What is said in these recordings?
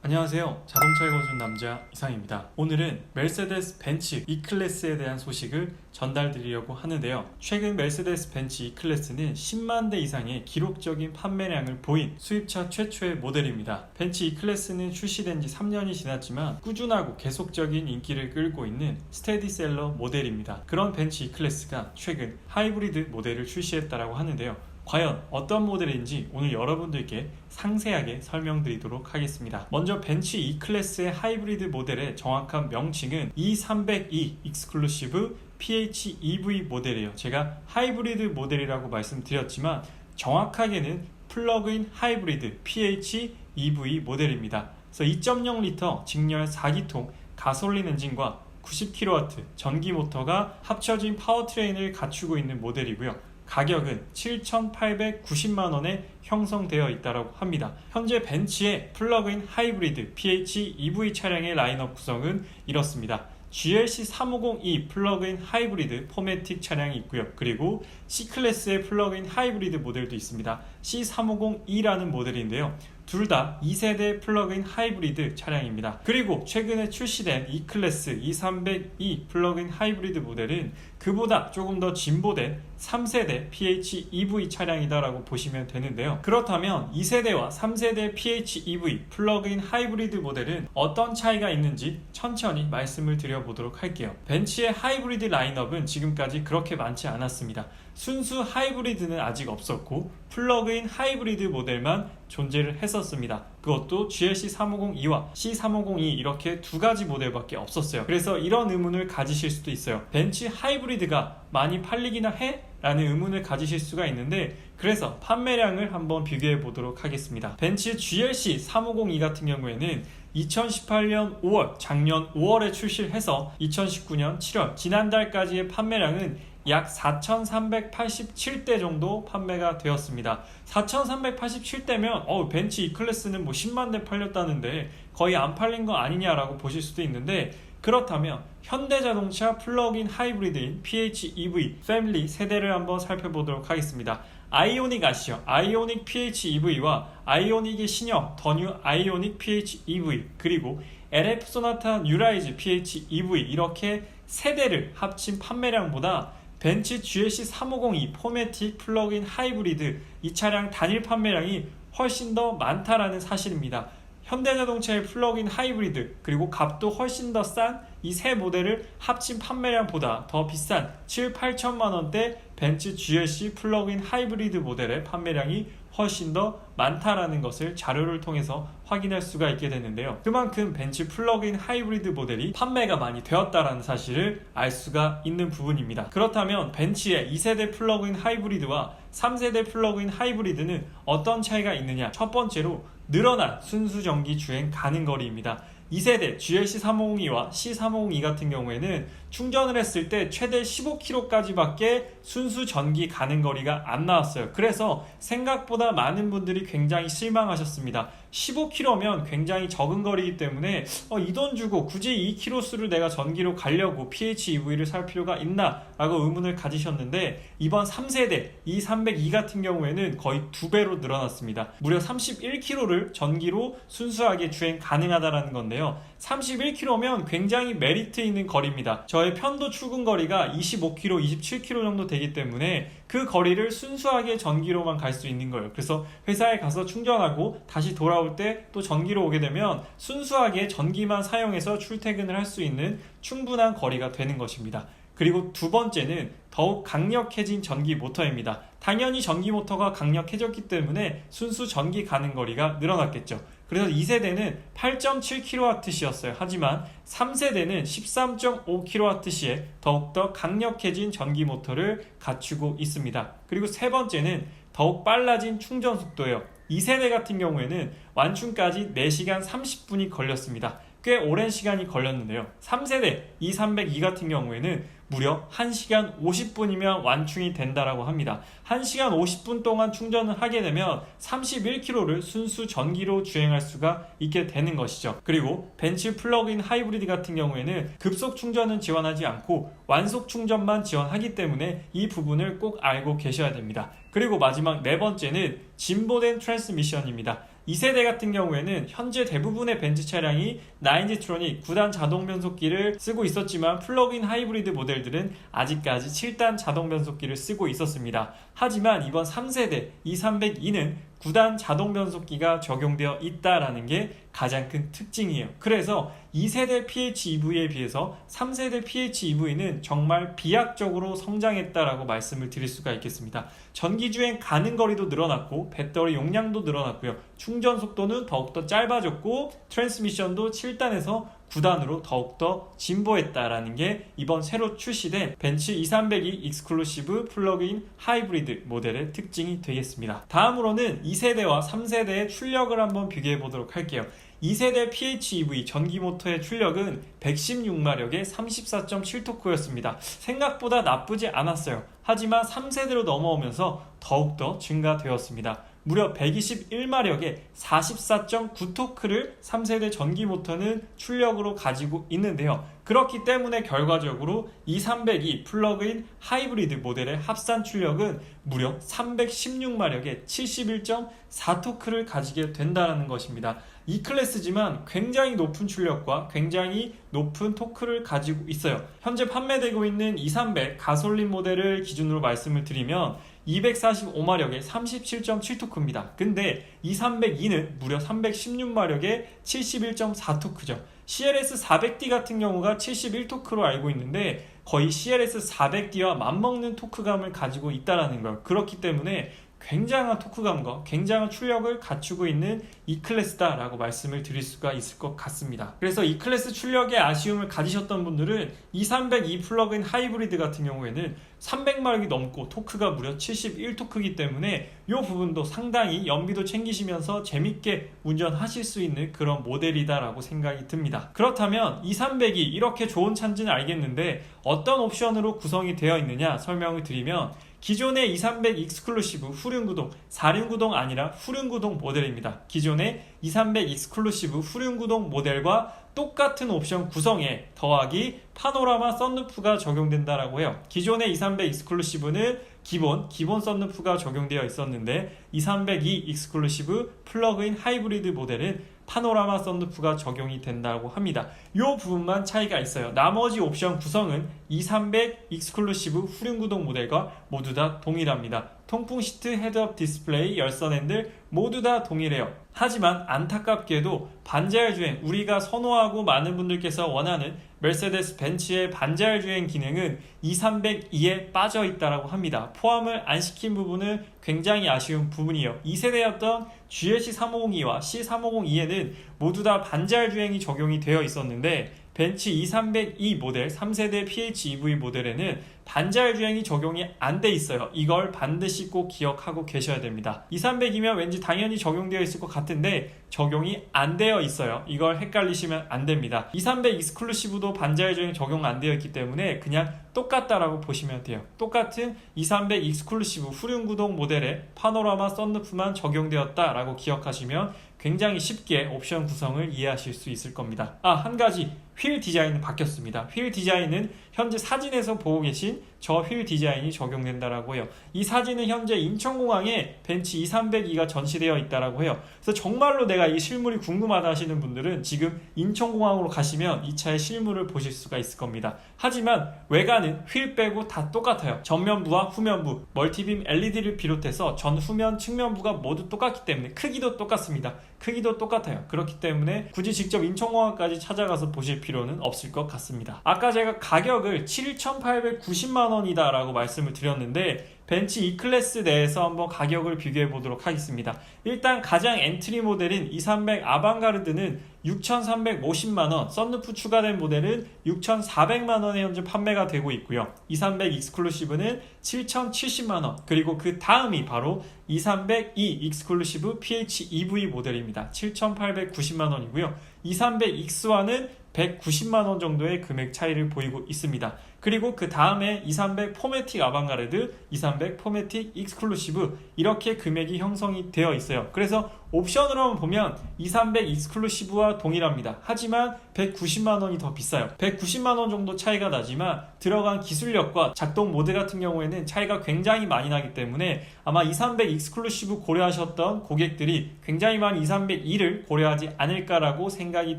안녕하세요. 자동차에 거주는 남자 이상입니다. 오늘은 메르세데스 벤츠 E클래스에 대한 소식을 전달드리려고 하는데요. 최근 메르세데스 벤츠 E클래스는 10만 대 이상의 기록적인 판매량을 보인 수입차 최초의 모델입니다. 벤츠 E클래스는 출시된 지 3년이 지났지만 꾸준하고 계속적인 인기를 끌고 있는 스테디셀러 모델입니다. 그런 벤츠 E클래스가 최근 하이브리드 모델을 출시했다고 하는데요. 과연 어떤 모델인지 오늘 여러분들께 상세하게 설명드리도록 하겠습니다. 먼저 벤츠 E클래스의 하이브리드 모델의 정확한 명칭은 E300e 익스클루시브 PHEV 모델이에요. 제가 하이브리드 모델이라고 말씀드렸지만 정확하게는 플러그인 하이브리드 PHEV 모델입니다. 그래서 2.0리터 직렬 4기통 가솔린 엔진과 90kW 전기 모터가 합쳐진 파워트레인을 갖추고 있는 모델이고요. 가격은 7,890만원에 형성되어 있다고 합니다. 현재 벤츠의 플러그인 하이브리드 PHEV 차량의 라인업 구성은 이렇습니다. GLC 350e 플러그인 하이브리드 포매틱 차량이 있고요. 그리고 C클래스의 플러그인 하이브리드 모델도 있습니다. C350e라는 모델인데요. 둘 다 2세대 플러그인 하이브리드 차량입니다. 그리고 최근에 출시된 E클래스 E300e 플러그인 하이브리드 모델은 그보다 조금 더 진보된 3세대 PHEV 차량이다라고 보시면 되는데요. 그렇다면 2세대와 3세대 PHEV 플러그인 하이브리드 모델은 어떤 차이가 있는지 천천히 말씀을 드려보도록 할게요. 벤츠의 하이브리드 라인업은 지금까지 그렇게 많지 않았습니다. 순수 하이브리드는 아직 없었고 플러그인 하이브리드 모델만 존재를 했었습니다. 그것도 GLC 350e와 C350e 이렇게 두 가지 모델밖에 없었어요. 그래서 이런 의문을 가지실 수도 있어요. 벤츠 하이브리드가 많이 팔리기나 해? 라는 의문을 가지실 수가 있는데 그래서 판매량을 한번 비교해 보도록 하겠습니다. 벤츠 GLC 350e 같은 경우에는 2018년 5월, 작년 5월에 출시를 해서 2019년 7월, 지난달까지의 판매량은 약 4,387대 정도 판매가 되었습니다. 4,387대면 벤츠 E클래스는 뭐 10만 대 팔렸다는데 거의 안 팔린 거 아니냐라고 보실 수도 있는데 그렇다면 현대자동차 플러그인 하이브리드인 PHEV 패밀리 세대를 한번 살펴보도록 하겠습니다. 아이오닉 아시죠? 아이오닉 PHEV와 아이오닉의 신형 더 뉴 아이오닉 PHEV 그리고 LF 소나타 뉴라이즈 PHEV 이렇게 세대를 합친 판매량보다 벤츠 GLC 350e 포매틱 플러그인 하이브리드 이 차량 단일 판매량이 훨씬 더 많다라는 사실입니다. 현대자동차의 플러그인 하이브리드 그리고 값도 훨씬 더 싼 이 세 모델을 합친 판매량보다 더 비싼 7,8천만원대 벤츠 GLC 플러그인 하이브리드 모델의 판매량이 훨씬 더 많다라는 것을 자료를 통해서 확인할 수가 있게 되는데요. 그만큼 벤츠 플러그인 하이브리드 모델이 판매가 많이 되었다라는 사실을 알 수가 있는 부분입니다. 그렇다면 벤츠의 2세대 플러그인 하이브리드와 3세대 플러그인 하이브리드는 어떤 차이가 있느냐? 첫 번째로 늘어난 순수 전기 주행 가능 거리입니다. 2세대 GLC 350e와 C350e 같은 경우에는 충전을 했을 때 최대 15km까지밖에 순수 전기 가는 거리가 안 나왔어요. 그래서 생각보다 많은 분들이 굉장히 실망하셨습니다. 15km면 굉장히 적은 거리이기 때문에 이 돈 주고 굳이 2km수를 내가 전기로 가려고 PHEV를 살 필요가 있나? 라고 의문을 가지셨는데 이번 3세대 E300e 같은 경우에는 거의 2배로 늘어났습니다. 무려 31km를 전기로 순수하게 주행 가능하다는 건데요. 31km면 굉장히 메리트 있는 거리입니다. 저의 편도 출근 거리가 25km, 27km 정도 되기 때문에 그 거리를 순수하게 전기로만 갈 수 있는 거예요. 그래서 회사에 가서 충전하고 다시 돌아올 때 또 전기로 오게 되면 순수하게 전기만 사용해서 출퇴근을 할 수 있는 충분한 거리가 되는 것입니다. 그리고 두 번째는 더욱 강력해진 전기 모터입니다. 당연히 전기 모터가 강력해졌기 때문에 순수 전기 가는 거리가 늘어났겠죠. 그래서 2세대는 8.7kWh였어요. 하지만 3세대는 13.5kWh의 더욱더 강력해진 전기 모터를 갖추고 있습니다. 그리고 세 번째는 더욱 빨라진 충전 속도예요. 2세대 같은 경우에는 완충까지 4시간 30분이 걸렸습니다. 꽤 오랜 시간이 걸렸는데요. 3세대 E300e 같은 경우에는 무려 1시간 50분이면 완충이 된다라고 합니다. 1시간 50분 동안 충전을 하게 되면 31km를 순수 전기로 주행할 수가 있게 되는 것이죠. 그리고 벤츠 플러그인 하이브리드 같은 경우에는 급속 충전은 지원하지 않고 완속 충전만 지원하기 때문에 이 부분을 꼭 알고 계셔야 됩니다. 그리고 마지막 네 번째는 진보된 트랜스미션입니다. 2세대 같은 경우에는 현재 대부분의 벤츠 차량이 9G트로닉 9단 자동 변속기를 쓰고 있었지만 플러그인 하이브리드 모델들은 아직까지 7단 자동 변속기를 쓰고 있었습니다. 하지만 이번 3세대 E300e는 9단 자동 변속기가 적용되어 있다라는 게 가장 큰 특징이에요. 그래서 2세대 PHEV에 비해서 3세대 PHEV는 정말 비약적으로 성장했다라고 말씀을 드릴 수가 있겠습니다. 전기주행 가는 거리도 늘어났고 배터리 용량도 늘어났고요. 충전 속도는 더욱더 짧아졌고 트랜스미션도 7단에서 9단으로 더욱더 진보했다라는 게 이번 새로 출시된 벤츠 E300e 익스클루시브 플러그인 하이브리드 모델의 특징이 되겠습니다. 다음으로는 2세대와 3세대의 출력을 한번 비교해 보도록 할게요. 2세대 PHEV 전기 모터의 출력은 116마력에 34.7토크였습니다. 생각보다 나쁘지 않았어요. 하지만 3세대로 넘어오면서 더욱더 증가되었습니다. 무려 121마력에 44.9토크를 3세대 전기 모터는 출력으로 가지고 있는데요. 그렇기 때문에 결과적으로 E300e 플러그인 하이브리드 모델의 합산 출력은 무려 316마력에 71.4토크를 가지게 된다는 것입니다. E클래스지만 굉장히 높은 출력과 굉장히 높은 토크를 가지고 있어요. 현재 판매되고 있는 E300 가솔린 모델을 기준으로 말씀을 드리면 245마력에 37.7토크입니다. 근데 E300e는 무려 316마력에 71.4토크죠. CLS400D 같은 경우가 71토크로 알고 있는데 거의 CLS400D와 맞먹는 토크감을 가지고 있다는 거예요. 그렇기 때문에 굉장한 토크감과 굉장한 출력을 갖추고 있는 E클래스다라고 말씀을 드릴 수가 있을 것 같습니다. 그래서 E클래스 출력에 아쉬움을 가지셨던 분들은 E300e 플러그인 하이브리드 같은 경우에는 300마력이 넘고 토크가 무려 71토크이기 때문에 이 부분도 상당히 연비도 챙기시면서 재밌게 운전하실 수 있는 그런 모델이다라고 생각이 듭니다. 그렇다면 E300이 이렇게 좋은 차인지는 알겠는데 어떤 옵션으로 구성이 되어 있느냐 설명을 드리면 기존의 E300 익스클루시브 후륜구동, 4륜구동 아니라 후륜구동 모델입니다. 기존의 E300 익스클루시브 후륜구동 모델과 똑같은 옵션 구성에 더하기 파노라마 썬루프가 적용된다라고 해요. 기존의 E300 익스클루시브는 기본 썬루프가 적용되어 있었는데 E300e 익스클루시브 플러그인 하이브리드 모델은 파노라마 썬루프가 적용이 된다고 합니다. 이 부분만 차이가 있어요. 나머지 옵션 구성은 E300 익스클루시브 후륜구동 모델과 모두 다 동일합니다. 통풍 시트, 헤드업 디스플레이, 열선 핸들 모두 다 동일해요. 하지만 안타깝게도 반자율 주행, 우리가 선호하고 많은 분들께서 원하는 메르세데스 벤츠의 반자율 주행 기능은 E300e에 빠져 있다고 합니다. 포함을 안 시킨 부분은 굉장히 아쉬운 부분이에요. 2세대였던 GLC350e와 C350e에는 모두 다 반자율 주행이 적용이 되어 있었는데 벤츠 E300e 모델 3세대 PHEV 모델에는 반자율 주행이 적용이 안 돼 있어요. 이걸 반드시 꼭 기억하고 계셔야 됩니다. E300이면 왠지 당연히 적용되어 있을 것 같은데 적용이 안 되어 있어요. 이걸 헷갈리시면 안 됩니다. E300 익스클루시브도 반자율 주행 적용 안 되어 있기 때문에 그냥 똑같다라고 보시면 돼요. 똑같은 E300 익스클루시브 후륜구동 모델에 파노라마 썬루프만 적용되었다라고 기억하시면 굉장히 쉽게 옵션 구성을 이해하실 수 있을 겁니다. 한 가지 휠 디자인은 바뀌었습니다. 휠 디자인은 현재 사진에서 보고 계신 저 휠 디자인이 적용된다라고 해요. 이 사진은 현재 인천공항에 벤츠 E300e가 전시되어 있다라고 해요. 그래서 정말로 내가 이 실물이 궁금하다 하시는 분들은 지금 인천공항으로 가시면 이 차의 실물을 보실 수가 있을 겁니다. 하지만 외관은 휠 빼고 다 똑같아요. 전면부와 후면부, 멀티빔 LED를 비롯해서 전후면 측면부가 모두 똑같기 때문에 크기도 똑같습니다. 크기도 똑같아요. 그렇기 때문에 굳이 직접 인천공항까지 찾아가서 보실 필요는 없을 것 같습니다. 아까 제가 가격을 7,890만원이다 라고 말씀을 드렸는데 벤츠 E클래스 내에서 한번 가격을 비교해 보도록 하겠습니다. 일단 가장 엔트리 모델인 E300 아방가르드는 6,350만원, 썬루프 추가된 모델은 6,400만원에 현재 판매가 되고 있고요. E300 익스클루시브는 7,070만원, 그리고 그 다음이 바로 E300e 익스클루시브 PHEV 모델입니다. 7,890만원이고요. E300 익스와는 190만원 정도의 금액 차이를 보이고 있습니다. 그리고 그 다음에 E300 포매틱 아방가르드, E300 포매틱 익스클루시브 이렇게 금액이 형성이 되어 있어요. 그래서 옵션으로만 보면 2300 익스클루시브와 동일합니다. 하지만 190만원이 더 비싸요. 190만원 정도 차이가 나지만 들어간 기술력과 작동 모드 같은 경우에는 차이가 굉장히 많이 나기 때문에 아마 2300 익스클루시브 고려하셨던 고객들이 굉장히 많이 2302를 고려하지 않을까라고 생각이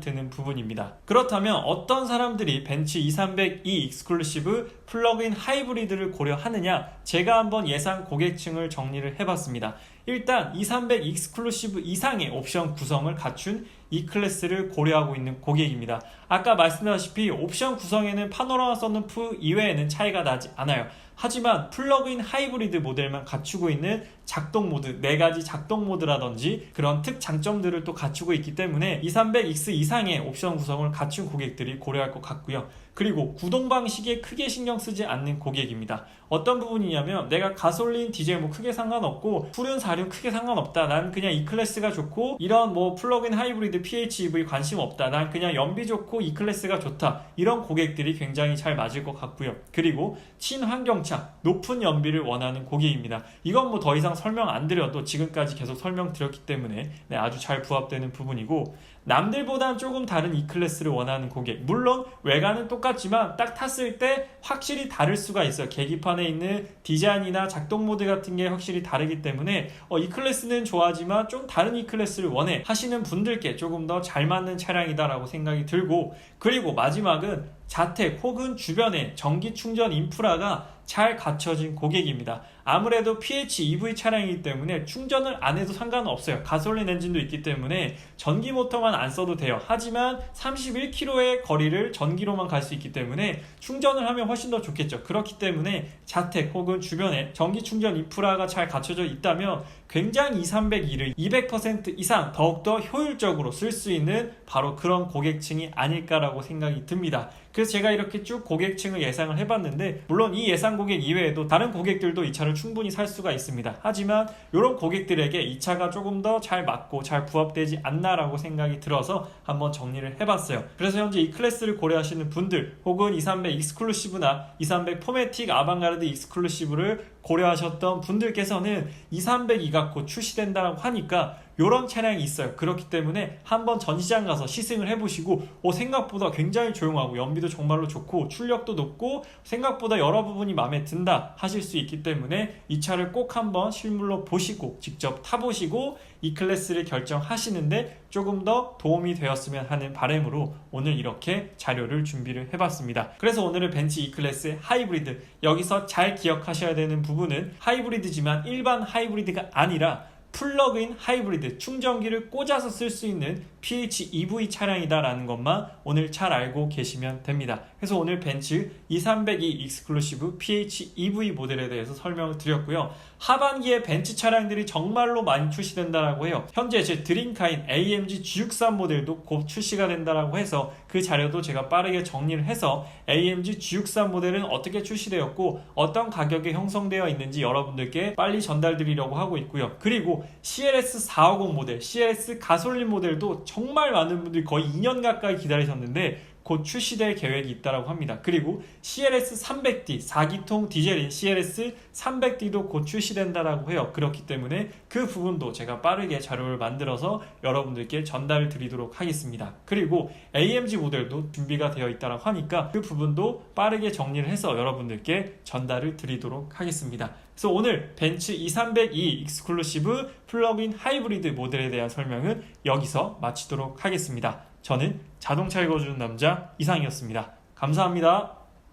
드는 부분입니다. 그렇다면 어떤 사람들이 벤츠 2302 익스클루시브 플러그인 하이브리드를 고려하느냐, 제가 한번 예상 고객층을 정리를 해봤습니다. 일단 2300 익스클루시브 이상의 옵션 구성을 갖춘 E클래스를 고려하고 있는 고객입니다. 아까 말씀드렸다시피 옵션 구성에는 파노라마 선루프 이외에는 차이가 나지 않아요. 하지만 플러그인 하이브리드 모델만 갖추고 있는 작동 모드, 4가지 작동 모드라든지 그런 특장점들을 또 갖추고 있기 때문에 2300X 이상의 옵션 구성을 갖춘 고객들이 고려할 것 같고요. 그리고 구동 방식에 크게 신경 쓰지 않는 고객입니다. 어떤 부분이냐면 내가 가솔린, 디젤 뭐 크게 상관없고 후륜, 사륜 크게 상관없다. 난 그냥 E클래스가 좋고 이런 뭐 플러그인 하이브리드 PHEV 관심 없다. 난 그냥 연비 좋고 E클래스가 좋다. 이런 고객들이 굉장히 잘 맞을 것 같고요. 그리고 친환경차, 높은 연비를 원하는 고객입니다. 이건 뭐 더 이상 설명 안 드려도 지금까지 계속 설명드렸기 때문에 아주 잘 부합되는 부분이고, 남들보다는 조금 다른 E클래스를 원하는 고객, 물론 외관은 똑같지만 딱 탔을 때 확실히 다를 수가 있어요. 계기판에 있는 디자인이나 작동 모드 같은 게 확실히 다르기 때문에 E클래스는 좋아하지만 좀 다른 E클래스를 원해 하시는 분들께 조금 더 잘 맞는 차량이다 라고 생각이 들고, 그리고 마지막은 자택 혹은 주변에 전기 충전 인프라가 잘 갖춰진 고객입니다. 아무래도 PHEV 차량이기 때문에 충전을 안 해도 상관은 없어요. 가솔린 엔진도 있기 때문에 전기 모터만 안 써도 돼요. 하지만 31km의 거리를 전기로만 갈 수 있기 때문에 충전을 하면 훨씬 더 좋겠죠. 그렇기 때문에 자택 혹은 주변에 전기 충전 인프라가 잘 갖춰져 있다면 굉장히 2302를 200% 이상 더욱더 효율적으로 쓸 수 있는 바로 그런 고객층이 아닐까라고 생각이 듭니다. 그래서 제가 이렇게 쭉 고객층을 예상을 해봤는데, 물론 이 예상 고객 이외에도 다른 고객들도 이 차를 충분히 살 수가 있습니다. 하지만 이런 고객들에게 이 차가 조금 더 잘 맞고 잘 부합되지 않나라고 생각이 들어서 한번 정리를 해봤어요. 그래서 현재 이 클래스를 고려하시는 분들, 혹은 2300 익스클루시브나 2300 포매틱 아방가르드 익스클루시브를 고려하셨던 분들께서는 2302가 곧 출시된다고 하니까 이런 차량이 있어요. 그렇기 때문에 한번 전시장 가서 시승을 해보시고 생각보다 굉장히 조용하고 연비도 정말로 좋고 출력도 높고 생각보다 여러 부분이 마음에 든다 하실 수 있기 때문에 이 차를 꼭 한번 실물로 보시고 직접 타보시고 이 클래스를 결정하시는데 조금 더 도움이 되었으면 하는 바람으로 오늘 이렇게 자료를 준비를 해봤습니다. 그래서 오늘은 벤츠 E클래스 하이브리드, 여기서 잘 기억하셔야 되는 부분은 하이브리드지만 일반 하이브리드가 아니라 플러그인 하이브리드, 충전기를 꽂아서 쓸 수 있는 PHEV 차량이다라는 것만 오늘 잘 알고 계시면 됩니다. 그래서 오늘 벤츠 2302 익스클루시브 PHEV 모델에 대해서 설명을 드렸고요. 하반기에 벤츠 차량들이 정말로 많이 출시된다라고 해요. 현재 제 드림카인 AMG G63 모델도 곧 출시가 된다라고 해서 그 자료도 제가 빠르게 정리를 해서 AMG G63 모델은 어떻게 출시되었고 어떤 가격에 형성되어 있는지 여러분들께 빨리 전달드리려고 하고 있고요. 그리고 CLS 450 모델, CLS 가솔린 모델도 정말 많은 분들이 거의 2년 가까이 기다리셨는데 곧 출시될 계획이 있다고 합니다. 그리고 CLS 300D, 4기통 디젤인 CLS 300D도 곧 출시된다라고 해요. 그렇기 때문에 그 부분도 제가 빠르게 자료를 만들어서 여러분들께 전달을 드리도록 하겠습니다. 그리고 AMG 모델도 준비가 되어 있다고 하니까 그 부분도 빠르게 정리를 해서 여러분들께 전달을 드리도록 하겠습니다. 그래서 오늘 벤츠 2302 익스클루시브 플러그인 하이브리드 모델에 대한 설명은 여기서 마치도록 하겠습니다. 저는 자동차 읽어주는 남자 이상이었습니다. 감사합니다.